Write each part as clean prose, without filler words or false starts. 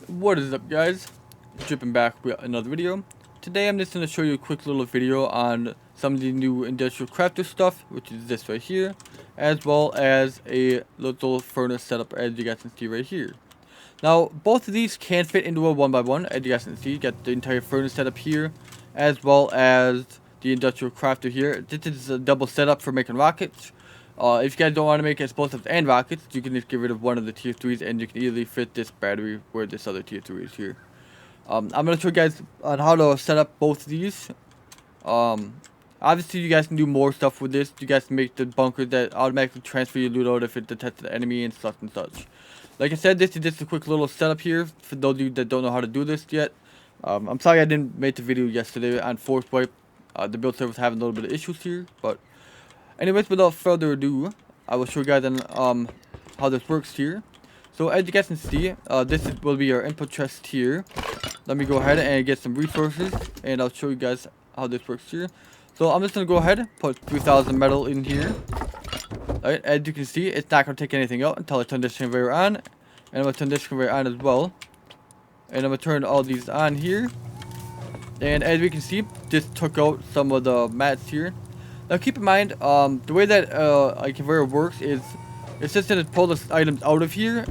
What is up, guys? Dripping back with another video. Today I'm just going to show you a quick little video on some of the new industrial crafter stuff, which is this right here, as well as a little furnace setup as you guys can see right here. Now both of these can fit into a 1x1, as you guys can see. You got the entire furnace setup here, as well as the industrial crafter here. This is a double setup for making rockets. If you guys don't want to make explosives and rockets, you can just get rid of one of the tier 3s and you can easily fit this battery where this other tier 3 is here. I'm going to show you guys on how to set up both of these. Obviously you guys can do more stuff with this. You guys can make the bunkers that automatically transfer your loot out if it detects the enemy and such and such. Like I said, this is just a quick little setup here for those of you that don't know how to do this yet. I'm sorry I didn't make the video yesterday on Force Wipe. The build server was having a little bit of issues here, but anyways, without further ado, I will show you guys on how this works here. So as you guys can see, will be our input chest here. Let me go ahead and get some resources, and I'll show you guys how this works here. So I'm just gonna go ahead and put 3,000 metal in here. Alright, as you can see, it's not gonna take anything out until I turn this conveyor on, and I'm gonna turn this conveyor on as well. And I'm gonna turn all these on here. And as we can see, this took out some of the mats here. Now keep in mind, the way that a conveyor works is it's just going to pull the items out of here,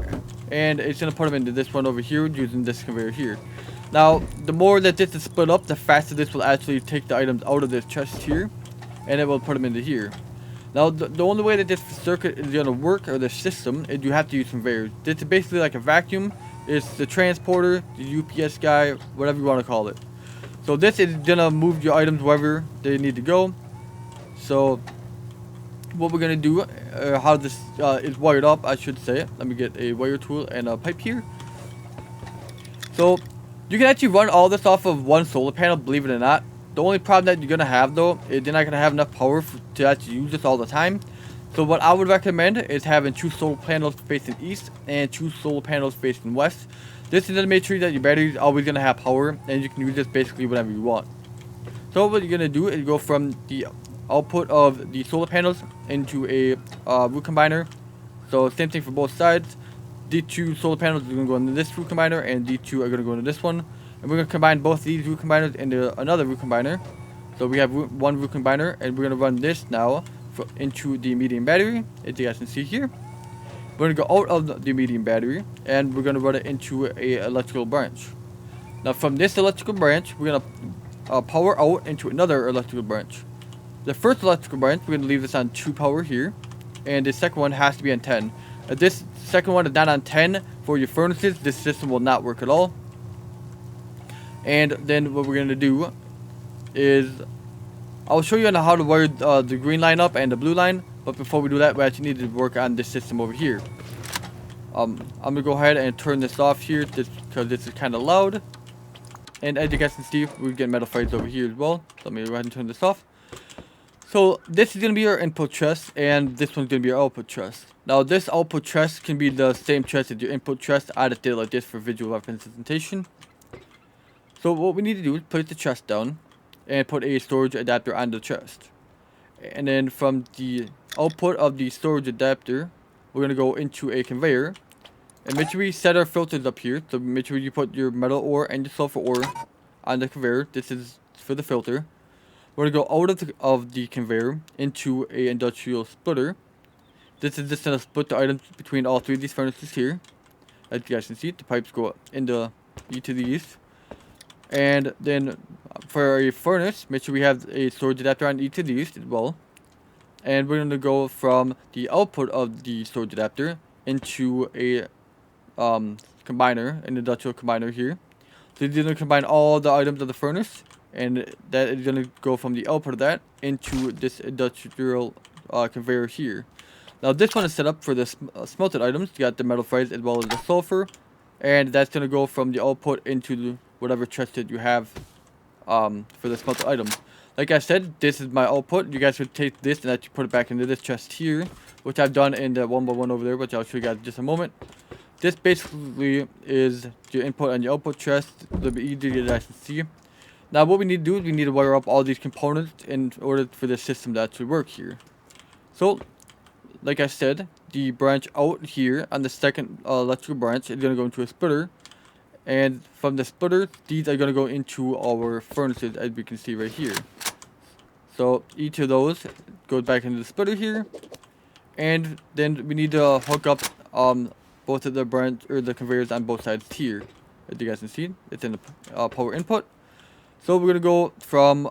and it's going to put them into this one over here using this conveyor here. Now, the more that this is split up, the faster this will actually take the items out of this chest here, and it will put them into here. Now, the only way that this circuit is going to work, or the system, is you have to use conveyors. This is basically like a vacuum. It's the transporter, the UPS guy, whatever you want to call it. So this is going to move your items wherever they need to go. So what we're gonna do, how this is wired up, I should say. Let me get a wire tool and a pipe here. So you can actually run all this off of one solar panel, believe it or not. The only problem that you're gonna have though is you're not gonna have enough power to actually use this all the time. So what I would recommend is having 2 solar panels facing east and 2 solar panels facing west. This is gonna make sure that your battery is always gonna have power, and you can use this basically whenever you want. So what you're gonna do is go from the output of the solar panels into a root combiner. So same thing for both sides. These 2 solar panels are going to go into this root combiner, and these 2 are going to go into this one. And we're going to combine both these root combiners into another root combiner. So we have one root combiner, and we're going to run this now into the medium battery, as you guys can see here. We're going to go out of the medium battery, and we're going to run it into a electrical branch. Now from this electrical branch, we're going to power out into another electrical branch. The first electrical branch, we're going to leave this on 2 power here, and the second one has to be on 10. If this second one is not on 10 for your furnaces, this system will not work at all. And then what we're going to do is, I'll show you on how to wire the green line up and the blue line, but before we do that, we actually need to work on this system over here. I'm going to go ahead and turn this off here, just because this is kind of loud. And as you guys can see, we're getting metal fights over here as well. So let me go ahead and turn this off. So this is going to be our input chest, and this one's going to be our output chest. Now this output chest can be the same chest as your input chest. I just did it like this for visual representation. So what we need to do is put the chest down and put a storage adapter on the chest. And then from the output of the storage adapter, we're going to go into a conveyor. And make sure we set our filters up here. So make sure you put your metal ore and your sulfur ore on the conveyor. This is for the filter. We're going to go out of the conveyor into a industrial splitter. This is just going to split the items between all 3 of these furnaces here. As you guys can see, the pipes go into each of these. And then for a furnace, make sure we have a storage adapter on each of these as well. And we're going to go from the output of the storage adapter into a combiner, an industrial combiner here. So you're going to combine all the items of the furnace, and that is going to go from the output of that into this industrial conveyor here. Now this one is set up for the smelted items. You got the metal fries as well as the sulfur, and that's going to go from the output into whatever chest that you have for the smelted items. Like I said, this is my output. You guys would take this and actually put it back into this chest here, which I've done in the 1x1 over there, which I'll show you guys in just a moment. This basically is your input and your output chest. A little bit easier to actually see. Now what we need to do is we need to wire up all these components in order for the system to actually work here. So, like I said, the branch out here on the second electrical branch is going to go into a splitter. And from the splitter, these are going to go into our furnaces, as we can see right here. So each of those goes back into the splitter here. And then we need to hook up both of the branch or the conveyors on both sides here. As you guys can see, it's in the power input. So we're going to go from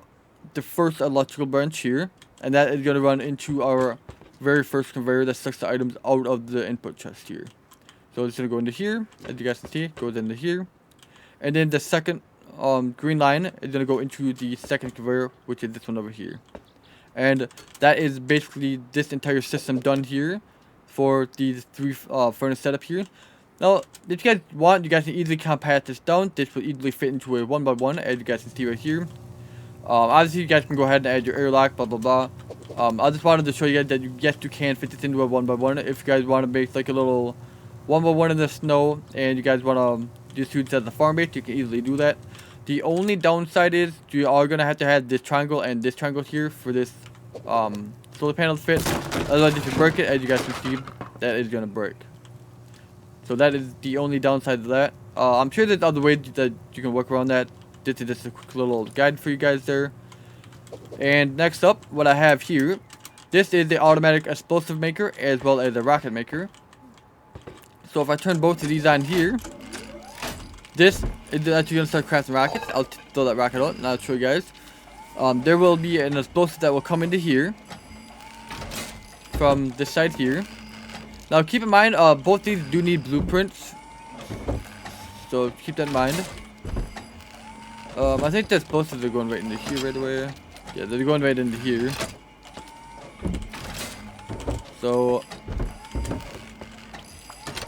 the first electrical branch here. And that is going to run into our very first conveyor that sucks the items out of the input chest here. So it's going to go into here. As you guys can see, it goes into here. And then the second green line is going to go into the second conveyor, which is this one over here. And that is basically this entire system done here for these three furnace setup here. Now, if you guys want, you guys can easily compact this down. This will easily fit into a 1x1, as you guys can see right here. Obviously, you guys can go ahead and add your airlock, blah, blah, blah. I just wanted to show you guys that yes, you can fit this into a 1x1. If you guys want to make like a little 1x1 in the snow and you guys want to just use it as a farm base, you can easily do that. The only downside is you are going to have this triangle and this triangle here for this solar panel to fit. Otherwise, if you break it, as you guys can see, that is going to break. So that is the only downside of that. I'm sure there's other ways that you can work around that. This is just a quick little guide for you guys there. And next up, what I have here, this is the automatic explosive maker as well as a rocket maker. So if I turn both of these on here, this is actually going to start crafting rockets. I'll throw that rocket out and I'll show you guys. There will be an explosive that will come into here from this side here. Now keep in mind, both these do need blueprints, so keep that in mind. I think the explosives are going right into here right away. Yeah, they're going right into here. So,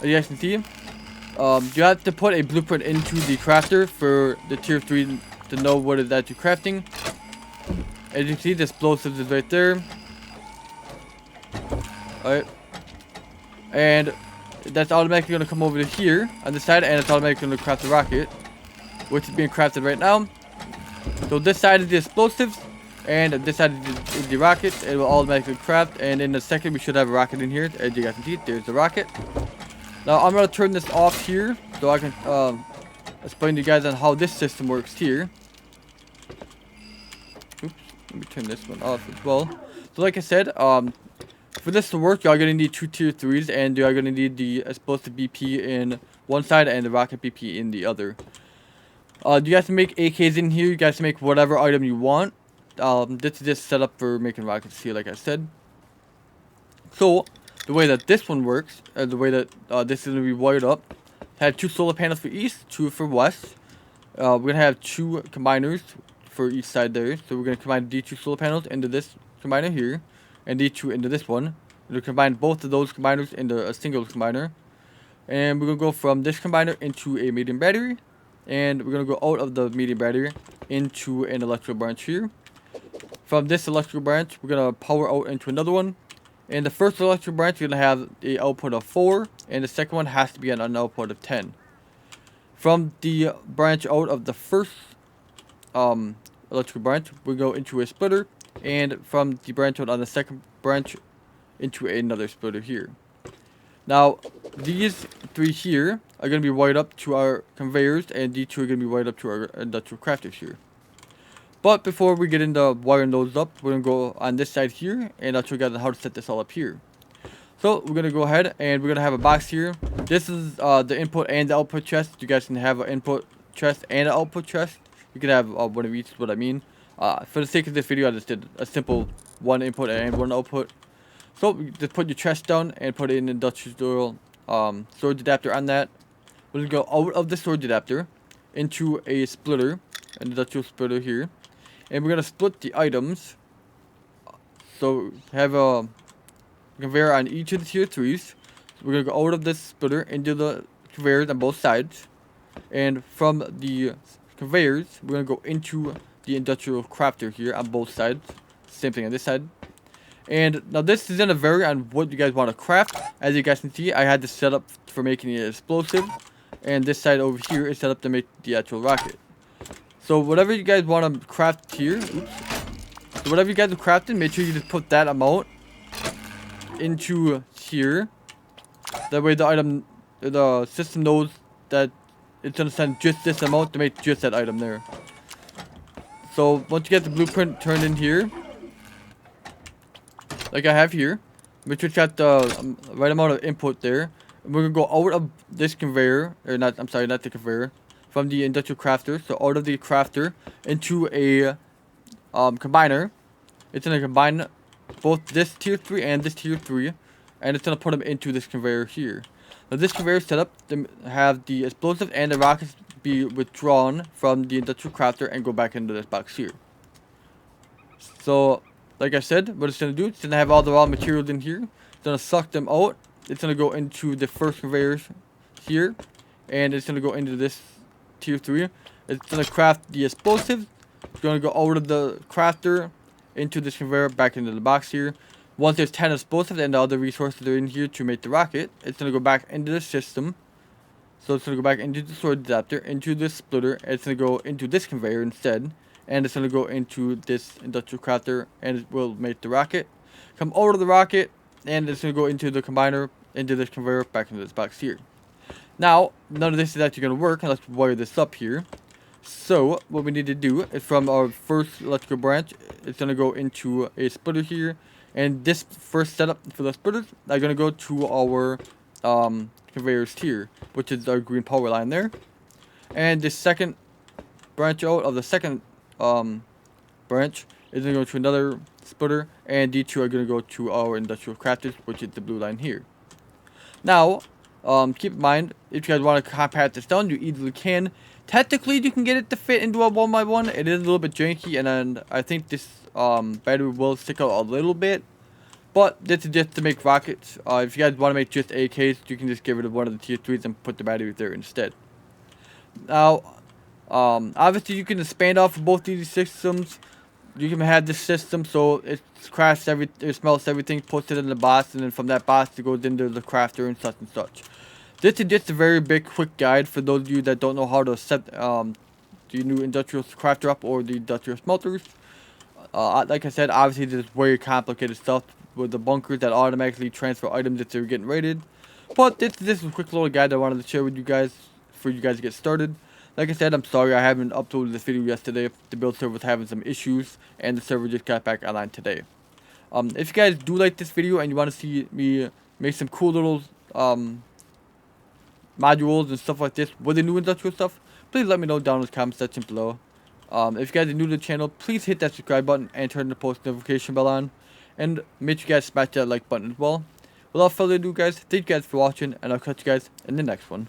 as you guys can see, you have to put a blueprint into the crafter for the tier 3 to know what is actually crafting. As you can see, the explosives is right there. Alright. And that's automatically going to come over to here on the side, and it's automatically going to craft the rocket, which is being crafted right now. So this side is the explosives, and this side is the rocket. It will automatically craft, and in a second we should have a rocket in here. As you guys can see, there's the rocket. Now I'm going to turn this off here, so I can explain to you guys on how this system works here. Oops, let me turn this one off as well. So like I said, for this to work, you are going to need 2 tier 3s, and you are going to need the explosive BP in one side and the rocket BP in the other. You guys can make AKs in here. You guys can make whatever item you want. This is just set up for making rockets here, like I said. So, the way that this one works, the way that this is going to be wired up, have 2 solar panels for east, 2 for west. We're going to have 2 combiners for each side there. So we're going to combine these 2 solar panels into this combiner here, and these 2 into this one. We'll combine both of those combiners into a single combiner. And we're going to go from this combiner into a medium battery. And we're going to go out of the medium battery into an electrical branch here. From this electrical branch, we're going to power out into another one. And the first electrical branch is going to have an output of 4. And the second one has to be an output of 10. From the branch out of the first electrical branch, we go into a splitter. And from the branch out on the second branch into another splitter here. Now, these 3 here are going to be wired up to our conveyors, and these 2 are going to be wired up to our industrial crafters here. But before we get into wiring those up, we're going to go on this side here, and I'll show you guys how to set this all up here. So, we're going to go ahead, and we're going to have a box here. This is the input and the output chest. You guys can have an input chest and an output chest. You can have one of each, is what I mean. For the sake of this video, I just did a simple 1 input and 1 output. So just put your chest down and put in an industrial storage adapter on that. We'll go out of the storage adapter into a splitter, an industrial splitter here, and we're gonna split the items. So have a conveyor on each of the tier 3s. We're gonna go out of this splitter into the conveyors on both sides, and from the conveyors we're gonna go into the industrial crafter here on both sides. Same thing on this side. And now this is gonna vary on what you guys want to craft. As you guys can see, I had this set up for making it explosive, and this side over here is set up to make the actual rocket. So whatever you guys want to craft here, so whatever you guys are crafting, make sure you just put that amount into here. That way the system knows that it's gonna send just this amount to make just that item there. So once you get the blueprint turned in here, like I have here, make sure you got the right amount of input there. And we're gonna go out of this conveyor, or not, I'm sorry, not the conveyor, from the industrial crafter. So out of the crafter into a combiner. It's gonna combine both this tier 3 and this tier 3, and it's gonna put them into this conveyor here. Now this conveyor is set up to have the explosive and the rockets be withdrawn from the industrial crafter and go back into this box here. So, like I said, what it's gonna do, it's gonna have all the raw materials in here. It's gonna suck them out. It's gonna go into the first conveyor here, and it's gonna go into this tier 3. It's gonna craft the explosives. It's gonna go out of the crafter into this conveyor back into the box here. Once there's 10 explosives and the other resources are in here to make the rocket, it's gonna go back into the system. So it's gonna go back into the storage adapter, into this splitter, and it's gonna go into this conveyor instead. And it's gonna go into this industrial crafter, and it will make the rocket. Come out of the rocket, and it's gonna go into the combiner, into this conveyor, back into this box here. Now, none of this is actually gonna work unless we wire this up here. So, what we need to do is from our first electrical branch, it's going to go into a splitter here. And this first setup for the splitters are going to go to our conveyors here, which is our green power line there. And the second branch out of the second branch is going to go to another splitter. And these two are going to go to our industrial crafters, which is the blue line here. Now, keep in mind, if you guys want to compact this down, you easily can. Technically, you can get it to fit into a 1x1. It is a little bit janky, and then I think this battery will stick out a little bit. But this is just to make rockets. If you guys want to make just AKs, you can just get rid of one of the tier 3s and put the battery there instead. Now, obviously, you can expand off of both these systems. You can have this system so it crafts it smelts everything, puts it in the box, and then from that box it goes into the crafter and such and such. This is just a very big quick guide for those of you that don't know how to set the new industrial crafter up or the industrial smelters. Like I said, obviously this is very complicated stuff with the bunkers that automatically transfer items if they're getting raided. But this is a quick little guide I wanted to share with you guys for you guys to get started. Like I said, I'm sorry I haven't uploaded this video yesterday. The build server was having some issues and the server just got back online today. If you guys do like this video and you want to see me make some cool little modules and stuff like this with the new industrial stuff, please let me know down in the comment section below. If you guys are new to the channel, please hit that subscribe button and turn the post notification bell on, and make sure you guys smash that like button as well. Without further ado guys, thank you guys for watching, and I'll catch you guys in the next one.